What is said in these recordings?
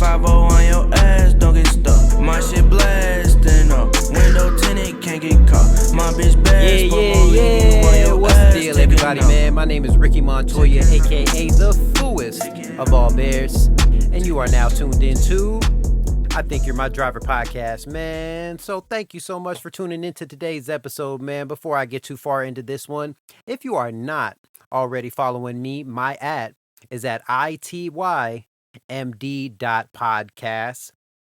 5 on your ass, don't get stuck. My shit blasting up. Window tinted, can't get caught. My bitch bad. Yeah. What's the deal, everybody, man? My name is Ricky Montoya, aka the Fooest of all bears. And you are now tuned into I Think You're My Driver podcast, man. So thank you so much for tuning into today's episode, man. Before I get too far into this one, if you are not already following me, my @ is at itymd.podcast.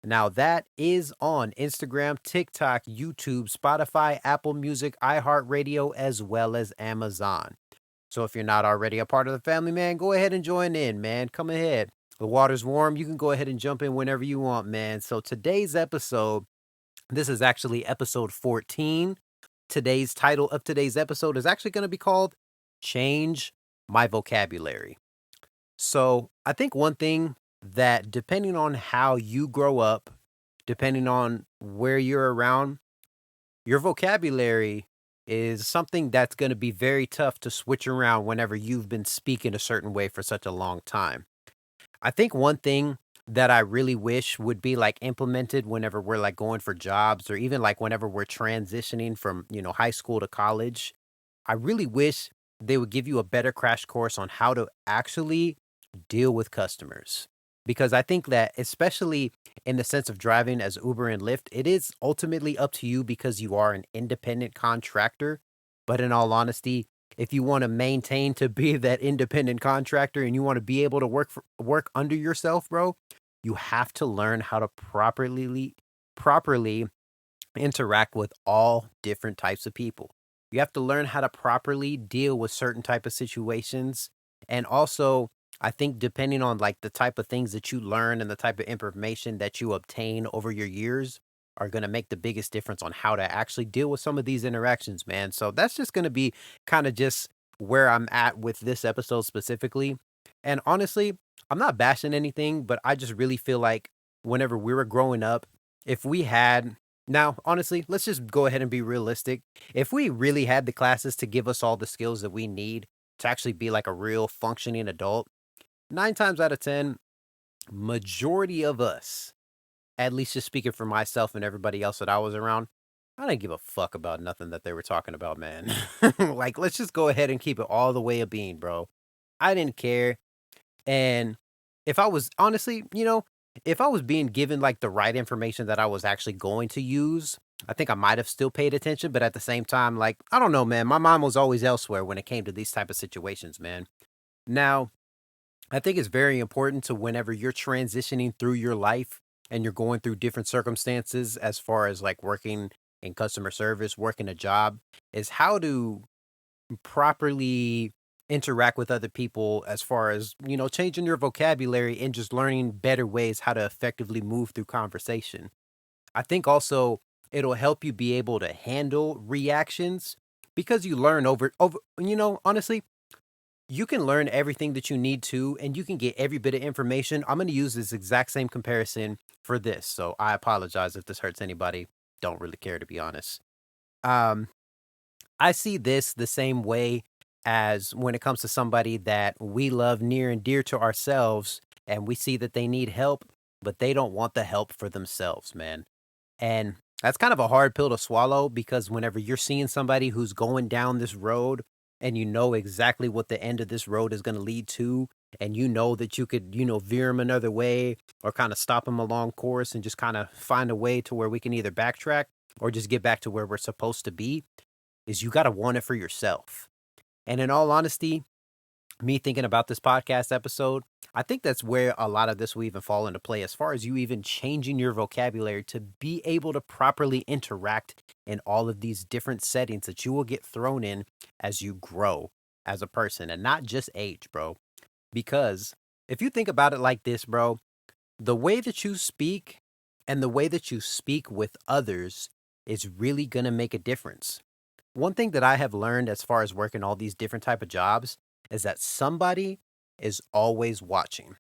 Now that is on Instagram, TikTok, YouTube, Spotify, Apple Music, iHeartRadio, as well as Amazon. So if you're not already a part of the family, man, go ahead and join in, man. Come ahead. The water's warm. You can go ahead and jump in whenever you want, man. So today's episode, this is actually episode 14. Today's title of today's episode is actually going to be called Change My Vocabulary. So I think one thing that depending on how you grow up, depending on where you're around, your vocabulary is something that's going to be very tough to switch around whenever you've been speaking a certain way for such a long time. I think one thing that I really wish would be like implemented whenever we're like going for jobs or even like whenever we're transitioning from, high school to college, I really wish they would give you a better crash course on how to actually deal with customers. Because I think that, especially in the sense of driving as Uber and Lyft, it is ultimately up to you because you are an independent contractor. But in all honesty, if you want to maintain to be that independent contractor and you want to be able to work under yourself, bro, you have to learn how to properly interact with all different types of people. You have to learn how to properly deal with certain type of situations. And also, I think depending on like the type of things that you learn and the type of information that you obtain over your years are going to make the biggest difference on how to actually deal with some of these interactions, man. So that's just going to be kind of just where I'm at with this episode specifically. And honestly, I'm not bashing anything, but I just really feel like whenever we were growing up, if we had now, honestly, let's just go ahead and be realistic. If we really had the classes to give us all the skills that we need to actually be like a real functioning adult, 9 times out of 10, majority of us, at least just speaking for myself and everybody else that I was around, I didn't give a fuck about nothing that they were talking about, man. Like, let's just go ahead and keep it all the way a bean, bro. I didn't care. And if I was honestly, if I was being given like the right information that I was actually going to use, I think I might have still paid attention. But at the same time, like, I don't know, man. My mind was always elsewhere when it came to these type of situations, man. Now, I think it's very important to whenever you're transitioning through your life and you're going through different circumstances as far as like working in customer service, working a job, is how to properly interact with other people as far as, changing your vocabulary and just learning better ways how to effectively move through conversation. I think also it'll help you be able to handle reactions because you learn over, honestly, you can learn everything that you need to, and you can get every bit of information. I'm going to use this exact same comparison for this. So I apologize if this hurts anybody. Don't really care, to be honest. Um, I see this the same way as when it comes to somebody that we love near and dear to ourselves, and we see that they need help, but they don't want the help for themselves, man. And that's kind of a hard pill to swallow because whenever you're seeing somebody who's going down this road and you know exactly what the end of this road is going to lead to, and you know that you could, veer them another way or kind of stop them along course and just kind of find a way to where we can either backtrack or just get back to where we're supposed to be, is you got to want it for yourself. And in all honesty, me thinking about this podcast episode, I think that's where a lot of this will even fall into play as far as you even changing your vocabulary to be able to properly interact in all of these different settings that you will get thrown in as you grow as a person and not just age, bro. Because if you think about it like this, bro, the way that you speak and the way that you speak with others is really going to make a difference. One thing that I have learned as far as working all these different type of jobs is that somebody is always watching.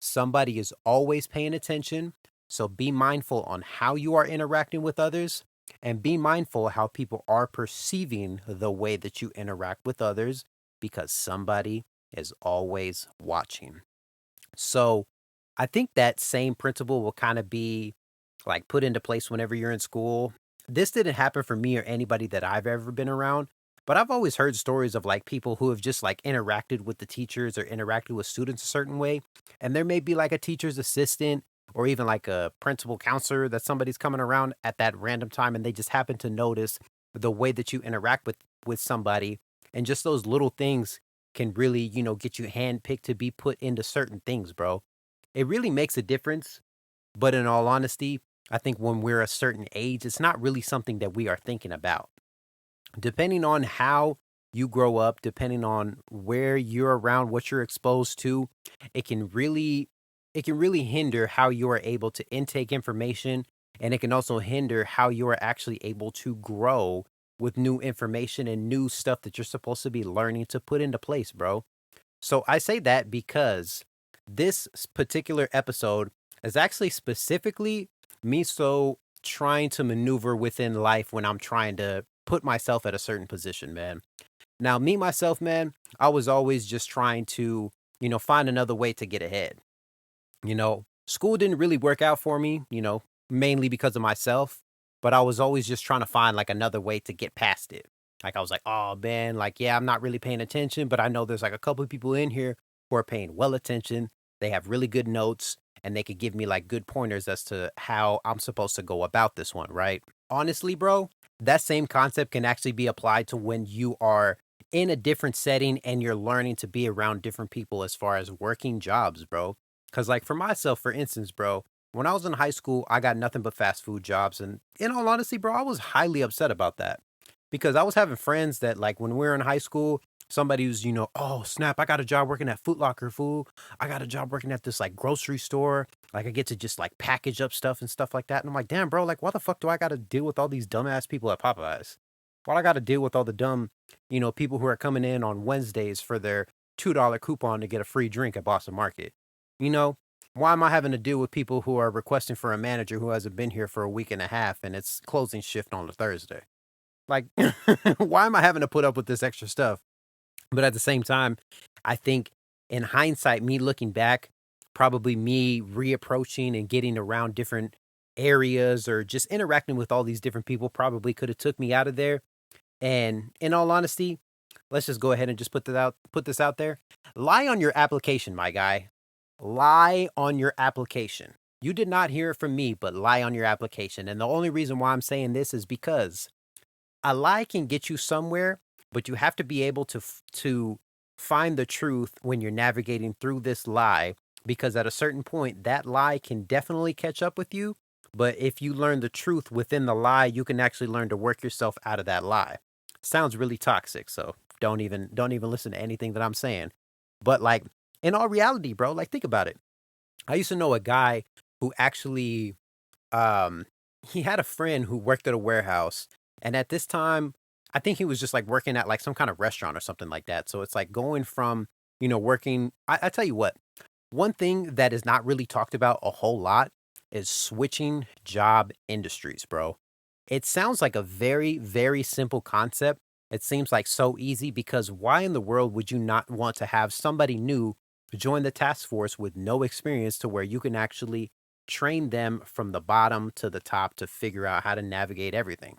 Somebody is always paying attention. So be mindful on how you are interacting with others and be mindful how people are perceiving the way that you interact with others because somebody is always watching. So I think that same principle will kind of be like put into place whenever you're in school. This didn't happen for me or anybody that I've ever been around, but I've always heard stories of like people who have just like interacted with the teachers or interacted with students a certain way. And there may be like a teacher's assistant or even like a principal counselor that somebody's coming around at that random time and they just happen to notice the way that you interact with somebody, and just those little things can really, get you handpicked to be put into certain things, bro. It really makes a difference, but in all honesty, I think when we're a certain age, it's not really something that we are thinking about. Depending on how you grow up, depending on where you're around, what you're exposed to, it can really it can really hinder how you are able to intake information, and it can also hinder how you are actually able to grow with new information and new stuff that you're supposed to be learning to put into place, bro. So I say that because this particular episode is actually specifically me trying to maneuver within life when I'm trying to put myself at a certain position, man. Now, me myself, man, I was always just trying to, find another way to get ahead. School didn't really work out for me, mainly because of myself, but I was always just trying to find like another way to get past it. Like I was like, oh man, like, yeah, I'm not really paying attention, but I know there's like a couple of people in here who are paying well attention. They have really good notes and they could give me like good pointers as to how I'm supposed to go about this one, right? Honestly, bro, that same concept can actually be applied to when you are in a different setting and you're learning to be around different people as far as working jobs, bro. Cause like for myself, for instance, bro, when I was in high school, I got nothing but fast food jobs. And in all honesty, bro, I was highly upset about that. Because I was having friends that like when we were in high school, somebody was, oh snap, I got a job working at Foot Locker, fool. I got a job working at this like grocery store. Like I get to just like package up stuff and stuff like that. And I'm like, damn, bro, like why the fuck do I gotta deal with all these dumbass people at Popeyes? Why do I gotta deal with all the dumb, people who are coming in on Wednesdays for their $2 coupon to get a free drink at Boston Market? You know, why am I having to deal with people who are requesting for a manager who hasn't been here for a week and a half and it's closing shift on a Thursday? Like, why am I having to put up with this extra stuff? But at the same time, I think in hindsight, me looking back, probably me reapproaching and getting around different areas or just interacting with all these different people probably could have took me out of there. And in all honesty, let's just go ahead and just put this out there. Lie on your application, my guy. Lie on your application. You did not hear it from me, but lie on your application. And the only reason why I'm saying this is because a lie can get you somewhere, but you have to be able to find the truth when you're navigating through this lie, because at a certain point that lie can definitely catch up with you, but if you learn the truth within the lie, you can actually learn to work yourself out of that lie. Sounds really toxic, so don't even listen to anything that I'm saying. But like in all reality, bro, like think about it. I used to know a guy who actually um he had a friend who worked at a warehouse, and at this time I think he was just like working at like some kind of restaurant or something like that. So it's like going from, working. I tell you what, one thing that is not really talked about a whole lot is switching job industries, bro. It sounds like a very, very simple concept. It seems like so easy, because why in the world would you not want to have somebody new join the task force with no experience to where you can actually train them from the bottom to the top to figure out how to navigate everything?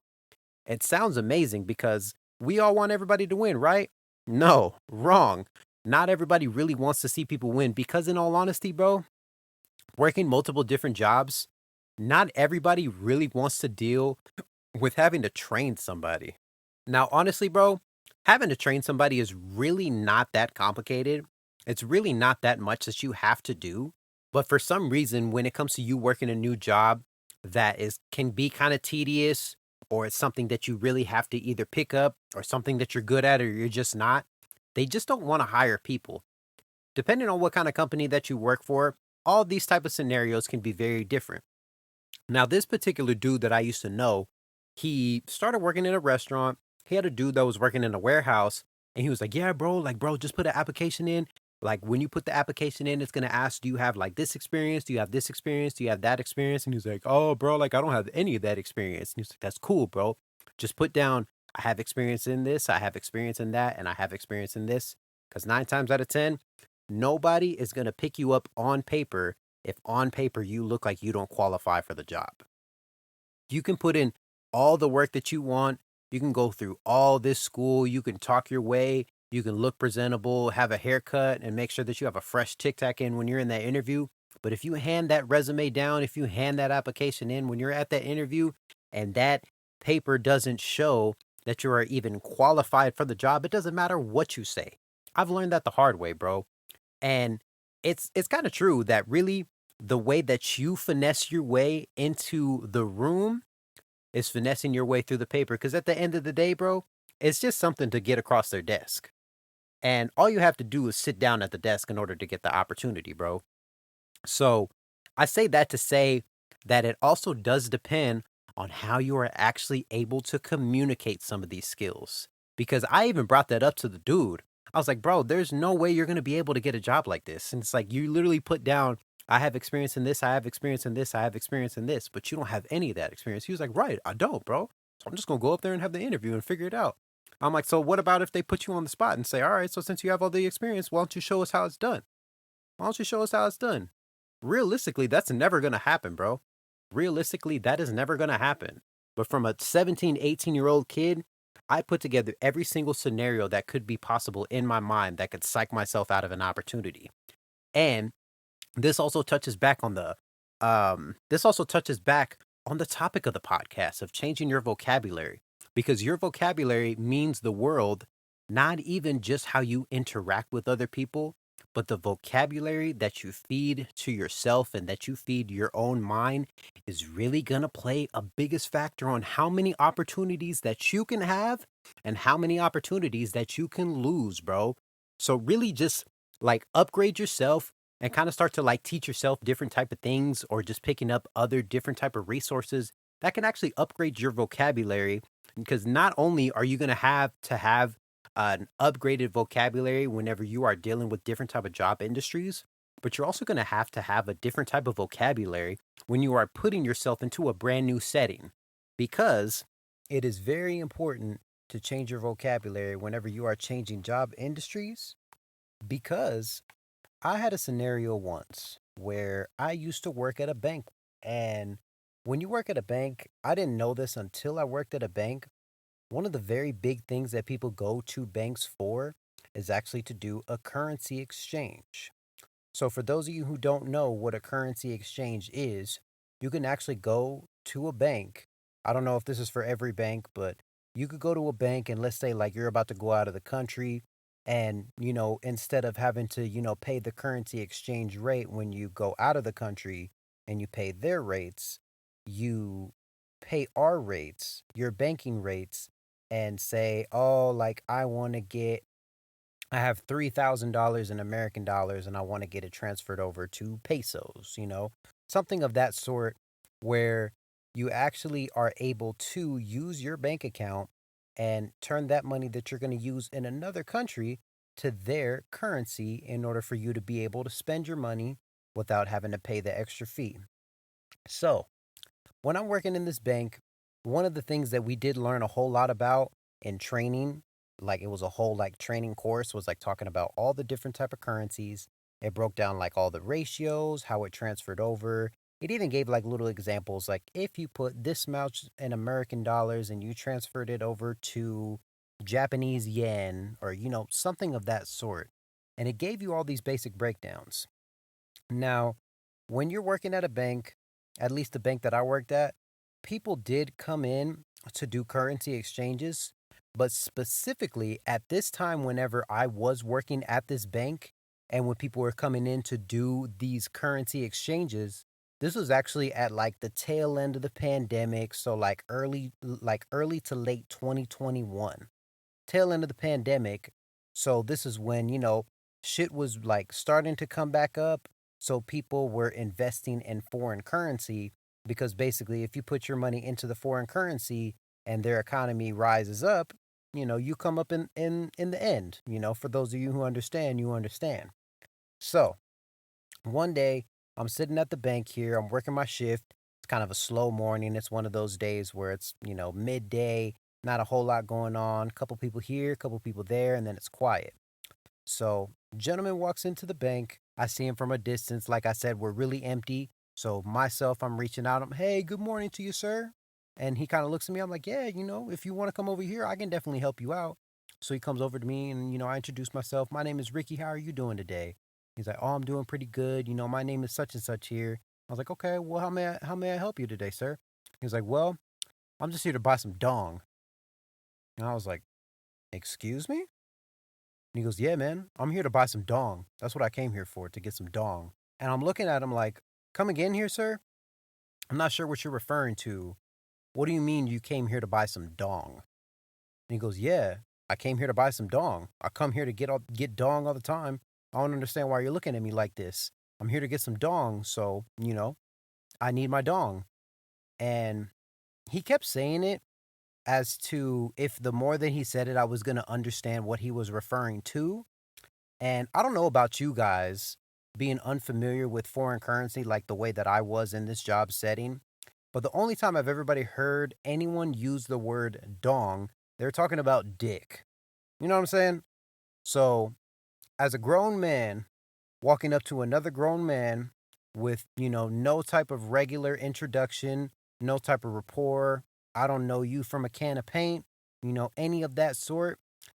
It sounds amazing because we all want everybody to win, right? No, wrong. Not everybody really wants to see people win, because, in all honesty, bro, working multiple different jobs, not everybody really wants to deal with having to train somebody. Now, honestly, bro, having to train somebody is really not that complicated. It's really not that much that you have to do. But for some reason, when it comes to you working a new job that is can be kind of tedious, or it's something that you really have to either pick up or something that you're good at or you're just not, they just don't want to hire people. Depending on what kind of company that you work for, all these type of scenarios can be very different. Now, this particular dude that I used to know, he started working in a restaurant. He had a dude that was working in a warehouse, and he was like, "Yeah, bro, like, bro, just put an application in. Like, when you put the application in, it's gonna ask, do you have like this experience? Do you have this experience? Do you have that experience?" And he's like, "Oh, bro, like, I don't have any of that experience." And he's like, "That's cool, bro. Just put down, I have experience in this, I have experience in that, and I have experience in this." Because nine times out of 10, nobody is gonna pick you up on paper if on paper you look like you don't qualify for the job. You can put in all the work that you want. You can go through all this school. You can talk your way. You can look presentable, have a haircut, and make sure that you have a fresh Tic Tac in when you're in that interview. But if you hand that resume down, if you hand that application in when you're at that interview and that paper doesn't show that you are even qualified for the job, it doesn't matter what you say. I've learned that the hard way, bro. And it's kind of true that really the way that you finesse your way into the room is finessing your way through the paper. Because at the end of the day, bro, it's just something to get across their desk. And all you have to do is sit down at the desk in order to get the opportunity, bro. So I say that to say that it also does depend on how you are actually able to communicate some of these skills. Because I even brought that up to the dude. I was like, bro, there's no way you're going to be able to get a job like this. And it's like, you literally put down, I have experience in this, I have experience in this, I have experience in this, but you don't have any of that experience. He was like, right, I don't, bro. So I'm just going to go up there and have the interview and figure it out. I'm like, so what about if they put you on the spot and say, all right, so since you have all the experience, why don't you show us how it's done? Why don't you show us how it's done? Realistically, that's never going to happen, bro. Realistically, that is never going to happen. But from a 17, 18-year-old kid, I put together every single scenario that could be possible in my mind that could psych myself out of an opportunity. And this also touches back on the topic of the podcast of changing your vocabulary, because your vocabulary means the world, not even just how you interact with other people, but the vocabulary that you feed to yourself and that you feed your own mind is really going to play a biggest factor on how many opportunities that you can have and how many opportunities that you can lose, bro. So really just like upgrade yourself and kind of start to like teach yourself different type of things, or just picking up other different type of resources that can actually upgrade your vocabulary. Because not only are you going to have an upgraded vocabulary whenever you are dealing with different type of job industries, but you're also going to have a different type of vocabulary when you are putting yourself into a brand new setting, because it is very important to change your vocabulary whenever you are changing job industries. Because I had a scenario once where I used to work at a bank, and when you work at a bank, I didn't know this until I worked at a bank. One of the very big things that people go to banks for is actually to do a currency exchange. So, for those of you who don't know what a currency exchange is, you can actually go to a bank. I don't know if this is for every bank, but you could go to a bank and let's say, like, you're about to go out of the country. And, instead of having to, pay the currency exchange rate when you go out of the country and you pay their rates, you pay our rates, your banking rates, and say, oh, like, I have $3,000 in American dollars and I want to get it transferred over to pesos, something of that sort, where you actually are able to use your bank account and turn that money that you're going to use in another country to their currency in order for you to be able to spend your money without having to pay the extra fee. So, when I'm working in this bank, one of the things that we did learn a whole lot about in training, like it was a whole like training course, was like talking about all the different type of currencies. It broke down like all the ratios, how it transferred over. It even gave like little examples, like if you put this much in American dollars and you transferred it over to Japanese yen, or something of that sort. And it gave you all these basic breakdowns. Now, when you're working at a bank, at least the bank that I worked at, people did come in to do currency exchanges. But specifically at this time, whenever I was working at this bank and when people were coming in to do these currency exchanges, this was actually at like the tail end of the pandemic. So like early to late 2021, tail end of the pandemic. So this is when, shit was like starting to come back up. So people were investing in foreign currency, because basically if you put your money into the foreign currency and their economy rises up, you come up in the end. For those of you who understand, you understand. So one day I'm sitting at the bank here, I'm working my shift. It's kind of a slow morning. It's one of those days where it's, midday, not a whole lot going on, couple people here, couple people there, and then it's quiet. So gentleman walks into the bank, I see him from a distance. Like I said, we're really empty. So myself, I'm reaching out. I'm, hey, good morning to you, sir. And he kind of looks at me. I'm like, yeah, if you want to come over here, I can definitely help you out. So he comes over to me and, I introduce myself. My name is Ricky. How are you doing today? He's like, oh, I'm doing pretty good. My name is such and such here. I was like, okay, well, how may I help you today, sir? He was like, well, I'm just here to buy some dong. And I was like, excuse me? And he goes, yeah, man, I'm here to buy some dong. That's what I came here for, to get some dong. And I'm looking at him like, come again here, sir? I'm not sure what you're referring to. What do you mean you came here to buy some dong? And he goes, yeah, I came here to buy some dong. I come here to get dong all the time. I don't understand why you're looking at me like this. I'm here to get some dong, so, I need my dong. And he kept saying it as to if the more that he said it, I was going to understand what he was referring to. And I don't know about you guys being unfamiliar with foreign currency like the way that I was in this job setting. But the only time I've ever heard anyone use the word dong, they're talking about dick. You know what I'm saying? So, as a grown man walking up to another grown man with, no type of regular introduction, no type of rapport, I don't know you from a can of paint, any of that sort.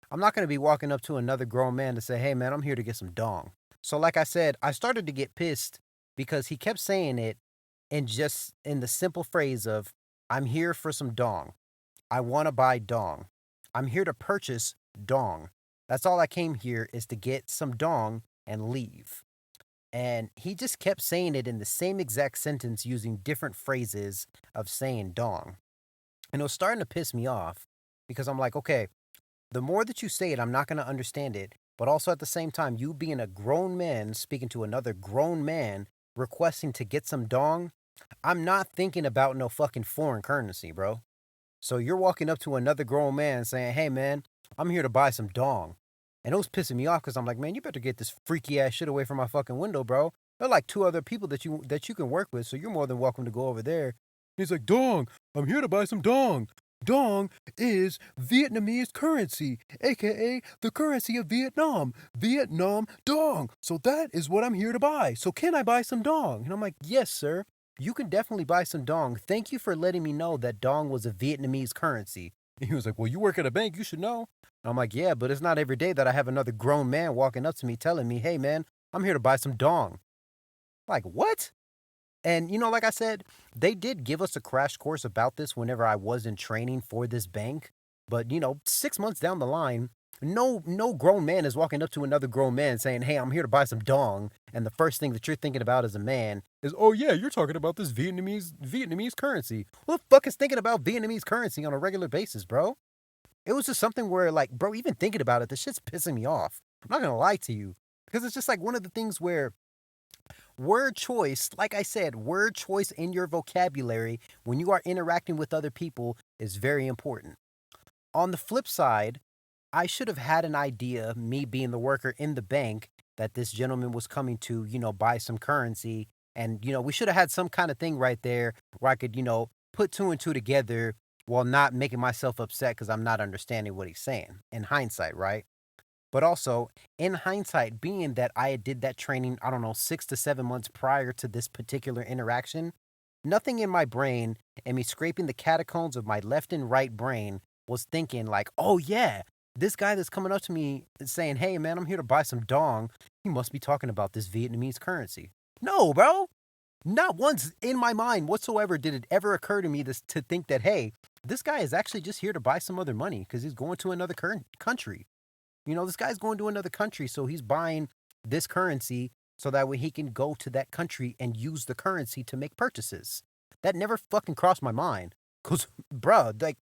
I'm not going to be walking up to another grown man to say, hey, man, I'm here to get some dong. So, like I said, I started to get pissed because he kept saying it in the simple phrase of, I'm here for some dong. I want to buy dong. I'm here to purchase dong. That's all I came here is to get some dong and leave. And he just kept saying it in the same exact sentence using different phrases of saying dong. And it was starting to piss me off because I'm like, okay, the more that you say it, I'm not going to understand it. But also at the same time, you being a grown man speaking to another grown man requesting to get some dong, I'm not thinking about no fucking foreign currency, bro. So you're walking up to another grown man saying, hey, man, I'm here to buy some dong. And it was pissing me off because I'm like, man, you better get this freaky ass shit away from my fucking window, bro. There are like two other people that you can work with, so you're more than welcome to go over there. He's like, dong, I'm here to buy some dong. Dong is Vietnamese currency, aka the currency of Vietnam. Vietnam dong. So that is what I'm here to buy. So can I buy some dong? And I'm like, yes, sir. You can definitely buy some dong. Thank you for letting me know that dong was a Vietnamese currency. And he was like, well, you work at a bank. You should know. And I'm like, yeah, but it's not every day that I have another grown man walking up to me telling me, hey, man, I'm here to buy some dong. Like, what? And, like I said, they did give us a crash course about this whenever I was in training for this bank. But, 6 months down the line, no grown man is walking up to another grown man saying, hey, I'm here to buy some dong. And the first thing that you're thinking about as a man is, oh, yeah, you're talking about this Vietnamese currency. Who the fuck is thinking about Vietnamese currency on a regular basis, bro? It was just something where, like, bro, even thinking about it, this shit's pissing me off. I'm not going to lie to you. Because it's just like one of the things where word choice, like I said, word choice in your vocabulary when you are interacting with other people is very important. On the flip side, I should have had an idea, me being the worker in the bank, that this gentleman was coming to, buy some currency. And, we should have had some kind of thing right there where I could, put two and two together while not making myself upset because I'm not understanding what he's saying in hindsight, right? But also, in hindsight, being that I did that training, I don't know, 6 to 7 months prior to this particular interaction, nothing in my brain and me scraping the catacombs of my left and right brain was thinking like, oh yeah, this guy that's coming up to me and saying, hey man, I'm here to buy some dong, he must be talking about this Vietnamese currency. No, bro. Not once in my mind whatsoever did it ever occur to me to think that, hey, this guy is actually just here to buy some other money because he's going to another country. This guy's going to another country, so he's buying this currency so that way he can go to that country and use the currency to make purchases. That never fucking crossed my mind. Because, bruh, like,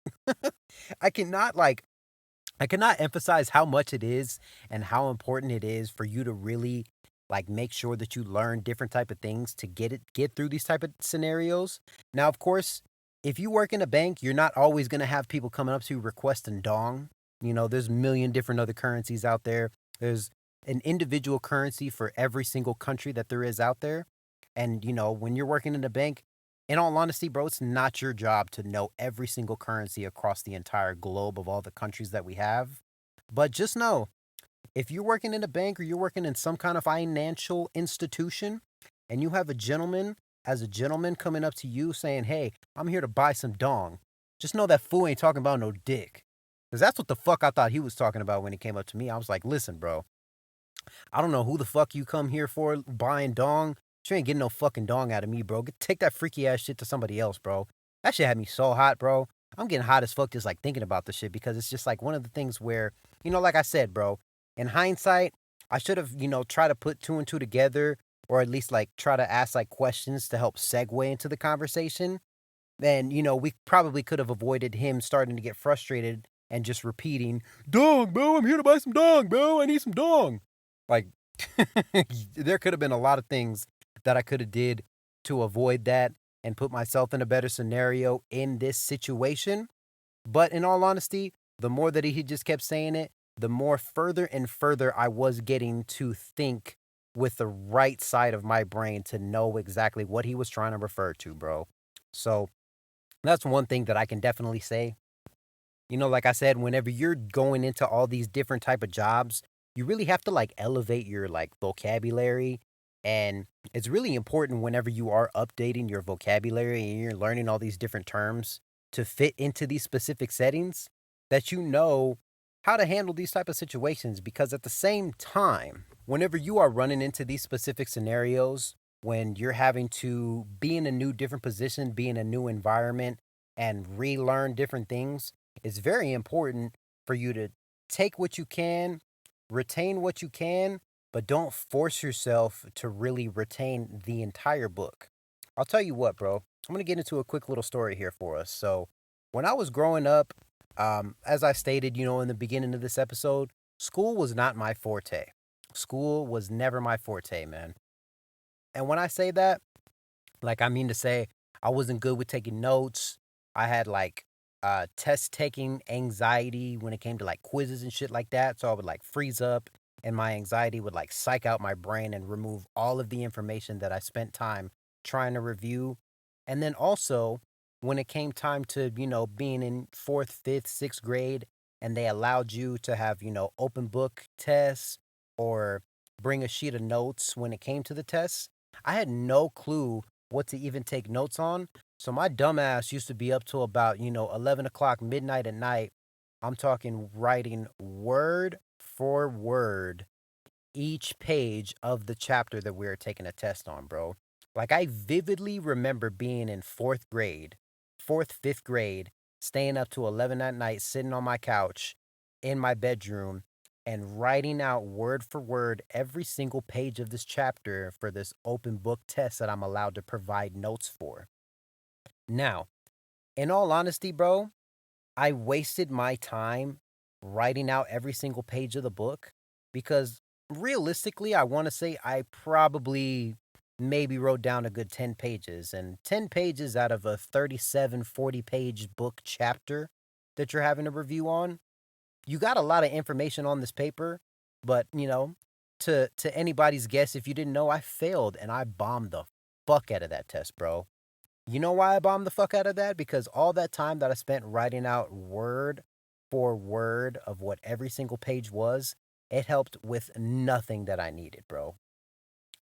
I cannot emphasize how much it is and how important it is for you to really, like, make sure that you learn different type of things to get through these type of scenarios. Now, of course, if you work in a bank, you're not always going to have people coming up to you requesting dong. There's a million different other currencies out there. There's an individual currency for every single country that there is out there. And, when you're working in a bank, in all honesty, bro, it's not your job to know every single currency across the entire globe of all the countries that we have. But just know If you're working in a bank or you're working in some kind of financial institution and you have a gentleman as a gentleman coming up to you saying, "Hey, I'm here to buy some dong," just know that fool ain't talking about no dick. Because that's what the fuck I thought he was talking about when he came up to me. I was like, listen, bro, I don't know who the fuck you come here for buying dong. But you ain't getting no fucking dong out of me, bro. Take that freaky ass shit to somebody else, bro. That shit had me so hot, bro. I'm getting hot as fuck just like thinking about this shit because it's just like one of the things where, like I said, bro, in hindsight, I should have, tried to put two and two together or at least like try to ask like questions to help segue into the conversation. Then, we probably could have avoided him starting to get frustrated and just repeating, "Dong, bro, I'm here to buy some dong, bro. I need some dong." Like, there could have been a lot of things that I could have did to avoid that and put myself in a better scenario in this situation. But in all honesty, the more that he just kept saying it, the more further and further I was getting to think with the right side of my brain to know exactly what he was trying to refer to, bro. So that's one thing that I can definitely say. Like I said, whenever you're going into all these different type of jobs, you really have to like elevate your like vocabulary. And it's really important whenever you are updating your vocabulary and you're learning all these different terms to fit into these specific settings that you know how to handle these type of situations, because at the same time, whenever you are running into these specific scenarios, when you're having to be in a new different position, be in a new environment and relearn different things, it's very important for you to take what you can, retain what you can, but don't force yourself to really retain the entire book. I'll tell you what, bro. I'm going to get into a quick little story here for us. So, when I was growing up, as I stated, in the beginning of this episode, school was not my forte. School was never my forte, man. And when I say that, like, I mean to say, I wasn't good with taking notes. I had like test taking anxiety when it came to like quizzes and shit like that. So I would like freeze up and my anxiety would like psych out my brain and remove all of the information that I spent time trying to review. And then also, when it came time to, being in fourth, fifth, sixth grade, and they allowed you to have, open book tests or bring a sheet of notes when it came to the tests, I had no clue what to even take notes on. So my dumbass used to be up till about, 11 o'clock midnight at night. I'm talking writing word for word each page of the chapter that we were taking a test on, bro. Like, I vividly remember being in fourth grade, fourth, fifth grade, staying up to 11 at night, sitting on my couch in my bedroom and writing out word for word every single page of this chapter for this open book test that I'm allowed to provide notes for. Now, in all honesty, bro, I wasted my time writing out every single page of the book because realistically, I want to say I probably maybe wrote down a good 10 pages, and 10 pages out of a 37, 40 page book chapter that you're having a review on. You got a lot of information on this paper, but to anybody's guess, if you didn't know, I failed and I bombed the fuck out of that test, bro. You know why I bombed the fuck out of that? Because all that time that I spent writing out word for word of what every single page was, it helped with nothing that I needed, bro.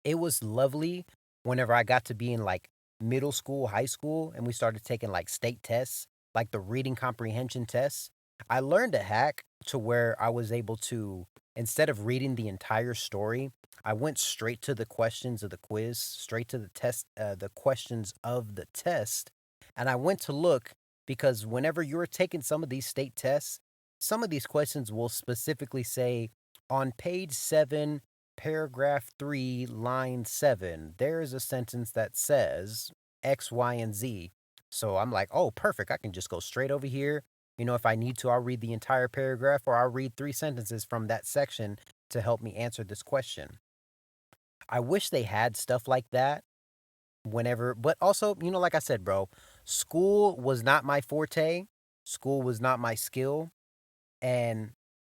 It was lovely whenever I got to be in like middle school, high school, and we started taking like state tests, like the reading comprehension tests. I learned a hack to where I was able to, instead of reading the entire story, I went straight to the questions of the quiz, straight to the test, the questions of the test. And I went to look because whenever you're taking some of these state tests, some of these questions will specifically say on page 7, paragraph 3, line 7, there is a sentence that says X, Y, and Z. So I'm like, oh, perfect. I can just go straight over here. If I need to, I'll read the entire paragraph or I'll read 3 sentences from that section to help me answer this question. I wish they had stuff like that whenever, but also, like I said, bro, school was not my forte. School was not my skill. And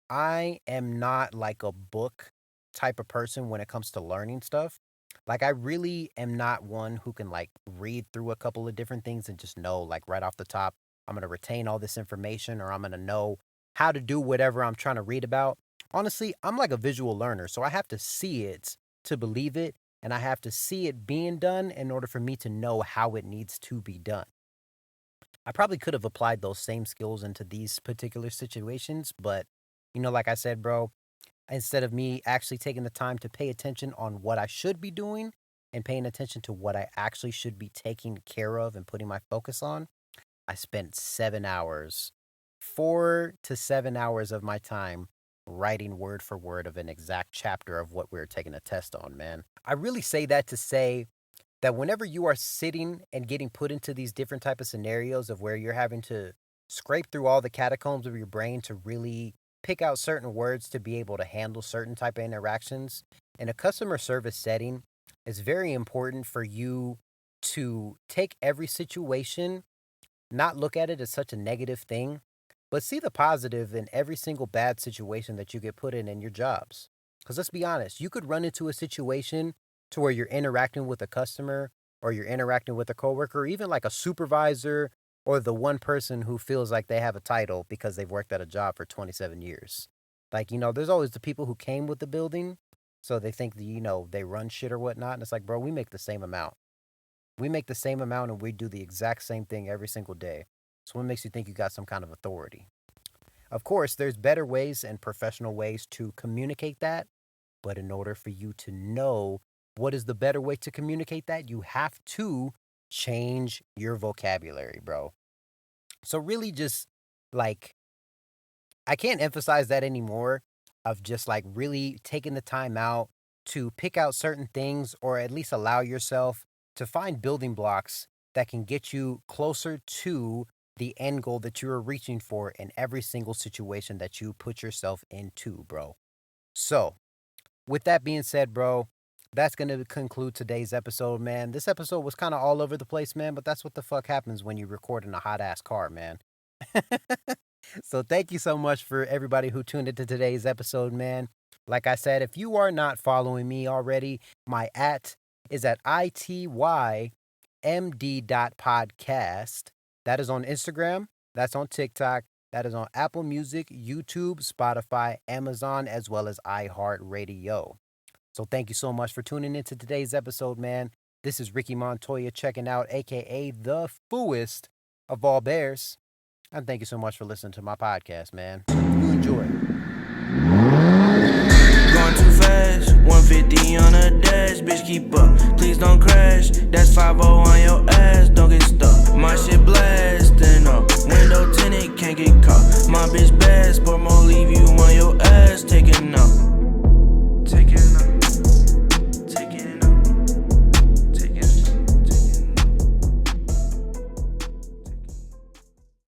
I am not like a book type of person when it comes to learning stuff. Like, I really am not one who can like read through a couple of different things and just know like right off the top, I'm going to retain all this information or I'm going to know how to do whatever I'm trying to read about. honestly, I'm like a visual learner, so I have to see it to believe it, and I have to see it being done in order for me to know how it needs to be done. I probably could have applied those same skills into these particular situations, but like I said, bro, instead of me actually taking the time to pay attention on what I should be doing and paying attention to what I actually should be taking care of and putting my focus on, I spent 7 hours, 4 to 7 hours of my time writing word for word of an exact chapter of what we were taking a test on, man. I really say that to say that whenever you are sitting and getting put into these different type of scenarios of where you're having to scrape through all the catacombs of your brain to really pick out certain words to be able to handle certain type of interactions in a customer service setting, it's very important for you to take every situation, not look at it as such a negative thing, but see the positive in every single bad situation that you get put in your jobs. Because let's be honest, you could run into a situation to where you're interacting with a customer or you're interacting with a coworker, or even like a supervisor or the one person who feels like they have a title because they've worked at a job for 27 years. Like, there's always the people who came with the building, so they think that, they run shit or whatnot. And it's like, bro, we make the same amount. We make the same amount and we do the exact same thing every single day. So what makes you think you got some kind of authority? Of course, there's better ways and professional ways to communicate that. But in order for you to know what is the better way to communicate that, you have to change your vocabulary, bro. So really just like, I can't emphasize that anymore of just like really taking the time out to pick out certain things or at least allow yourself to find building blocks that can get you closer to the end goal that you are reaching for in every single situation that you put yourself into, bro. So, with that being said, bro, that's going to conclude today's episode, man. This episode was kind of all over the place, man, but that's what the fuck happens when you record in a hot ass car, man. So thank you so much for everybody who tuned into today's episode, man. Like I said, if you are not following me already, my @ is at itymd.podcast. That is on Instagram. That's on TikTok. That is on Apple Music, YouTube, Spotify, Amazon, as well as iHeartRadio. So thank you so much for tuning into today's episode, man. This is Ricky Montoya checking out, a.k.a. the fooest of all bears. And thank you so much for listening to my podcast, man. You enjoy. Going too fast, 150 on a dash, bitch keep up, please don't crash, that's 50